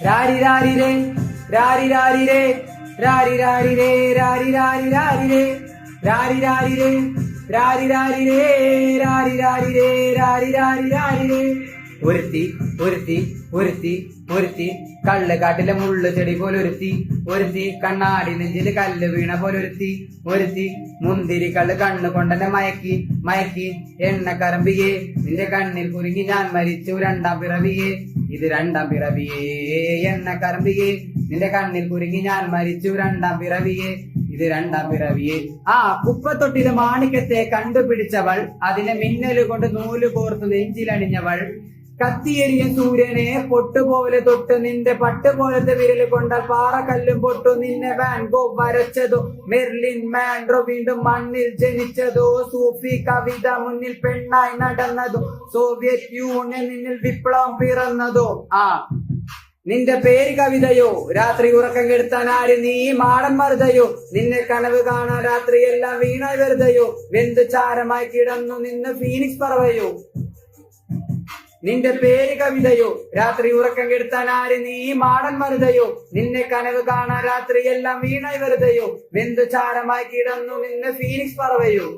രാരി രാരി രേ രാരി രാരി രേ രാരി രാരി രേ രാരി രാരി രാരി രേ രാരി രാരി രേ രാരി രാരി രേ രാരി രാരി രേ രാരി രാരി രാരി രേ. ഒരുത്തി ഒരുത്തി ഒരുത്തി ഒരുത്തി കള്ളുകാട്ടിലെ മുള്ളു ചെടി പോലെ ഒരുത്തി കണ്ണാടി നെഞ്ചില് കല്ല് വീണ പോലെ ഒരുത്തി മുന്തിരി കള്ള് കണ്ണു കൊണ്ടെന്നെ മയക്കി എണ്ണക്കറമ്പിയേ നിന്റെ കണ്ണിൽ കുരുങ്ങി ഞാൻ മരിച്ചു രണ്ടാം പിറവിയേ ഇത് രണ്ടാം പിറവിയേ. എണ്ണക്കറമ്പിയേ നിന്റെ കണ്ണിൽ കുരുങ്ങി ഞാൻ മരിച്ചു രണ്ടാം പിറവിയേ ഇത് രണ്ടാം പിറവിയേ. ആ കുപ്പത്തൊട്ടിലെ മാണിക്യത്തെ കണ്ടുപിടിച്ചവൾ, അതിനെ മിന്നല് കൊണ്ട് നൂല് കോർത്തു നെഞ്ചിലണിഞ്ഞവൾ, കത്തിയെരിയും സൂര്യനെ പൊട്ടുപോലെ തൊട്ട് നിന്റെ പട്ടുപോലത്തെ വിരല് കൊണ്ടാൽ പാറക്കല്ലും പൊട്ടു. നിന്നെ വാൻ ഗോ വരച്ചതോ, മെർലിൻ മാൻഡ്രോ വീണ്ടും മണ്ണിൽ ജനിച്ചതോ, സൂഫി കവിത മുന്നിൽ പെണ്ണായി നടന്നതോ, സോവിയറ്റ് യൂണിയൻ നിന്നിൽ വിപ്ലവം പിറന്നതോ. ആ നിന്റെ പേര് കവിതയോ, രാത്രി ഉറക്കം കെടുത്താൻ ആര് നീ മാടൻ മറുതയോ, നിന്നെ കനവ് കാണാൻ രാത്രിയെല്ലാം വീണായി വെറുതെയോ, വെന്ത് ചാരമായി കിടന്നു നിന്ന് ഫീനിക്സ് പറവയോ. നിന്റെ പേര് കവിതയോ, രാത്രി ഉറക്കം കെടുത്താൻ ആര് നീ മാടൻ മറുതയോ, നിന്നെ കനവ് കാണാൻ രാത്രിയെല്ലാം വീണായി വെറുതെയോ, വെന്തു ചാരമായി കിടന്നു നിന്ന് ഫീനിക്സ് പറവയോ.